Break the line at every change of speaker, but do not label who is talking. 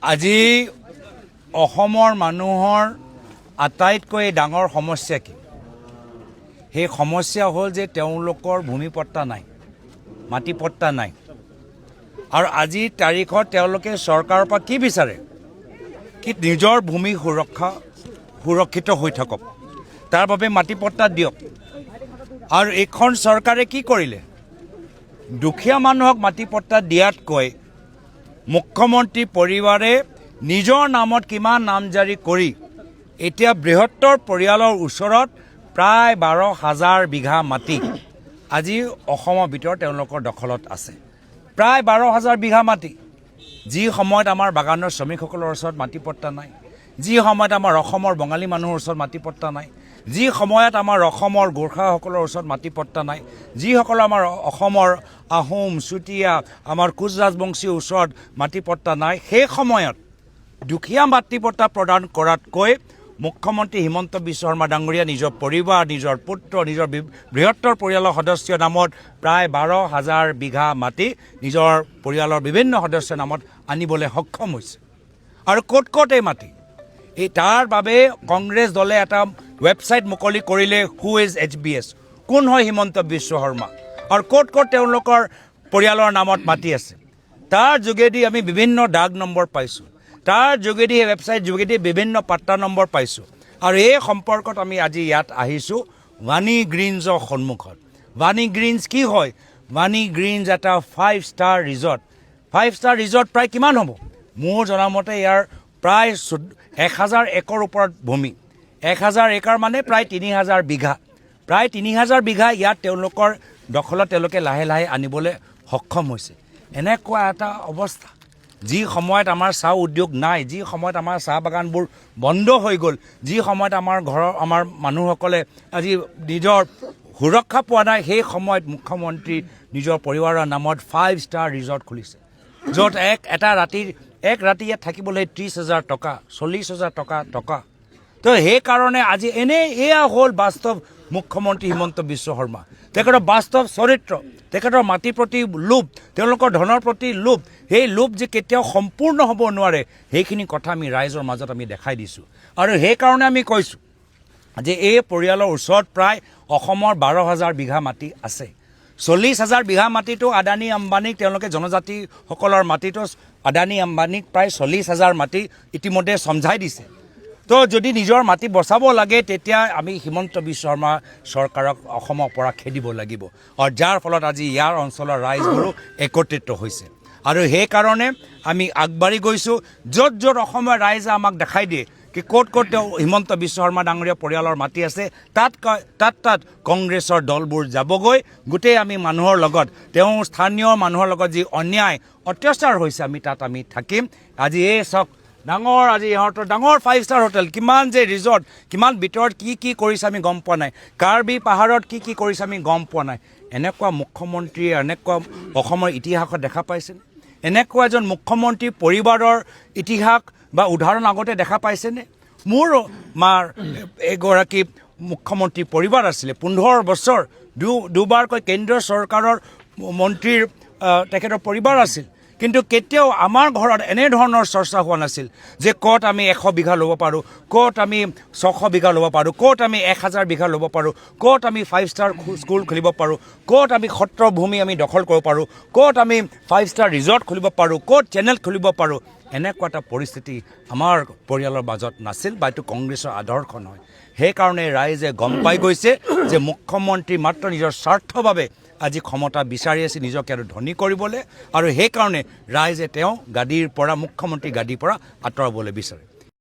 আজি অসমৰ মানুহৰ আটাইতকৈ ডাঙৰ সমস্যা কি? সেই সমস্যা হ'ল যে তেওঁলোকৰ ভূমি পট্টা নাই, মাটি পট্টা নাই। আৰু আজিৰ তাৰিখত তেওঁলোকে চৰকাৰৰ পৰা কি বিচাৰে? কি নিজৰ ভূমি সুৰক্ষিত হৈ থাকক, তাৰ বাবে মাটি পট্টা দিয়ক। আৰু এইখন চৰকাৰে কি কৰিলে? দুখীয়া মানুহক মাটি পট্টা দিয়াতকৈ মুখ্যমন্ত্ৰী পৰিবাৰে নিজৰ নামত কিমান নামজাৰি কৰি এতিয়া বৃহত্তৰ পৰিয়ালৰ ওচৰত প্ৰায় 12,000 বিঘা মাটি আজি অসমৰ ভিতৰত তেওঁলোকৰ দখলত আছে। প্ৰায় 12,000 বিঘা মাটি, যি সময়ত আমাৰ বাগানৰ শ্ৰমিকসকলৰ ওচৰত মাটি পট্টা নাই, যি সময়ত আমাৰ অসমৰ বঙালী মানুহৰ ওচৰত মাটি পট্টা নাই, যি সময়ত আমাৰ অসমৰ গোৰ্খাসকলৰ ওচৰত মাটি পট্টা নাই, যিসকল আমাৰ অসমৰ আহোম, চুতীয়া, আমাৰ কোচ ৰাজবংশীৰ ওচৰত মাটি পট্টা নাই, সেই সময়ত দুখীয়া মাটি পট্টা প্ৰদান কৰাতকৈ মুখ্যমন্ত্ৰী হিমন্ত বিশ্ব শৰ্মা ডাঙৰীয়া নিজৰ পৰিবাৰ, নিজৰ পুত্ৰ, নিজৰ বৃহত্তৰ পৰিয়ালৰ সদস্যৰ নামত প্ৰায় 12,000 বিঘা মাটি নিজৰ পৰিয়ালৰ বিভিন্ন সদস্যৰ নামত আনিবলৈ সক্ষম হৈছে। আৰু ক'ত এই মাটি? এই তাৰ বাবে কংগ্ৰেছ দলে এটা ৱেবছাইট মুকলি কৰিলে, হু ইজ HBS, কোন হয় হিমন্ত বিশ্ব শৰ্মা, আৰু ক'ত তেওঁলোকৰ পৰিয়ালৰ নামত মাটি আছে। তাৰ যোগেদি আমি বিভিন্ন ডাক নম্বৰ পাইছোঁ, তাৰ যোগেদি এই ৱেবছাইট যোগেদি বিভিন্ন পাট্টা নম্বৰ পাইছোঁ। আৰু এই সম্পৰ্কত আমি আজি ইয়াত আহিছোঁ ৱানী গ্ৰীণছৰ সন্মুখত। ৱানী গ্ৰীণছ কি হয়? ৱানী গ্ৰীণছ এটা 5 ষ্টাৰ ৰিজৰ্ট। 5 ষ্টাৰ ৰিজৰ্ট প্ৰায় কিমান হ'ব? মোৰ জনামতে ইয়াৰ প্ৰায় 1,000 একৰ ওপৰত ভূমি। 1,000 একৰ মানে প্ৰায় 3,000 বিঘা। প্ৰায় 3,000 বিঘা ইয়াত তেওঁলোকৰ দখলত তেওঁলোকে লাহে লাহে আনিবলৈ সক্ষম হৈছে। এনেকুৱা এটা অৱস্থা, যি সময়ত আমাৰ চাহ উদ্যোগ নাই, যি সময়ত আমাৰ চাহ বাগানবোৰ বন্ধ হৈ গ'ল, যি সময়ত আমাৰ মানুহসকলে আজি নিজৰ সুৰক্ষা পোৱা নাই, সেই সময়ত মুখ্যমন্ত্ৰী নিজৰ পৰিবাৰৰ নামত 5 ষ্টাৰ ৰিজৰ্ট খুলিছে, য'ত এক ৰাতি ইয়াত থাকিবলৈ 30,000 টকা, 40,000 টকা। তো সেইকাৰণে আজি এয়া হ'ল বাস্তৱ মুখ্যমন্ত্ৰী হিমন্ত বিশ্ব শৰ্মা। তেখেতৰ বাস্তৱ চৰিত্ৰ, তেখেতৰ মাটিৰ প্ৰতি লোভ, তেওঁলোকৰ ধনৰ প্ৰতি লোভ, সেই লোভ যে কেতিয়াও সম্পূৰ্ণ হ'ব নোৱাৰে, সেইখিনি কথা আমি ৰাইজৰ মাজত আমি দেখাই দিছোঁ। আৰু সেইকাৰণে আমি কৈছোঁ যে এই পৰিয়ালৰ ওচৰত প্ৰায় অসমৰ 12,000 বিঘা মাটি আছে। 40,000 বিঘা মাটিটো আদানী আম্বানীক, তেওঁলোকে জনজাতিসকলৰ মাটিটো আদানী আম্বানীক প্ৰায় 40,000 মাটি ইতিমধ্যে সমঝাই দিছে। তো যদি নিজৰ মাটি বচাব লাগে, তেতিয়া আমি হিমন্ত বিশ্ব শৰ্মা চৰকাৰক অসমৰ পৰা খেদিব লাগিব, আৰু যাৰ ফলত আজি ইয়াৰ অঞ্চলৰ ৰাইজবোৰো একত্ৰিত হৈছে। আৰু সেইকাৰণে আমি আগবাঢ়ি গৈছোঁ, য'ত অসমৰ ৰাইজে আমাক দেখাই দিয়ে কি ক'ত তেওঁ হিমন্ত বিশ্ব শৰ্মা ডাঙৰীয়া পৰিয়ালৰ মাটি আছে, তাত কংগ্ৰেছৰ দলবোৰ যাবগৈ। গোটেই আমি মানুহৰ লগত, তেওঁ স্থানীয় মানুহৰ লগত যি অন্যায় অত্যাচাৰ হৈছে, আমি থাকিম। আজি এই চাওক, আজি ইহঁতৰ ডাঙৰ 5 ষ্টাৰ হোটেল, কিমান যে ৰিজৰ্ট, কিমান ভিতৰত কি কৰিছে আমি গম পোৱা নাই, কাৰ্বি পাহাৰত কি কৰিছে আমি গম পোৱা নাই। এনেকুৱা মুখ্যমন্ত্ৰীয়ে এনেকুৱা অসমৰ ইতিহাসত দেখা পাইছেনে? এনেকুৱা এজন মুখ্যমন্ত্ৰী পৰিবাৰৰ ইতিহাস বা উদাহৰণ আগতে দেখা পাইছেনে? মোৰ মাৰ এগৰাকী মুখ্যমন্ত্ৰী পৰিবাৰ আছিলে, 15 বছৰ দুবাৰকৈ কেন্দ্ৰীয় চৰকাৰৰ মন্ত্ৰীৰ তেখেতৰ পৰিবাৰ আছিল। কিন্তু কেতিয়াও আমাৰ ঘৰত এনেধৰণৰ চৰ্চা হোৱা নাছিল যে ক'ত আমি 100 বিঘা ল'ব পাৰোঁ, ক'ত আমি 600 বিঘা ল'ব পাৰোঁ, ক'ত আমি 1,000 বিঘা ল'ব পাৰোঁ, ক'ত আমি 5 ষ্টাৰ স্কুল খুলিব পাৰোঁ, ক'ত আমি সত্ৰ ভূমি আমি দখল কৰিব পাৰোঁ, ক'ত আমি 5 ষ্টাৰ ৰিজৰ্ট খুলিব পাৰোঁ, ক'ত চেনেল খুলিব পাৰোঁ। এনেকুৱা এটা পৰিস্থিতি আমাৰ পৰিয়ালৰ মাজত নাছিল, বা এইটো কংগ্ৰেছৰ আদৰ্শ নহয়। সেইকাৰণে ৰাইজে গম পাই গৈছে যে মুখ্যমন্ত্ৰী মাত্ৰ নিজৰ স্বাৰ্থৰ বাবে আজি ক্ষমতা বিচাৰি আছে, নিজকে আৰু ধনী কৰিবলৈ, আৰু সেইকাৰণে ৰাইজে তেওঁ মুখ্যমন্ত্ৰী গাদীৰ পৰা আঁতৰাবলৈ বিচাৰে।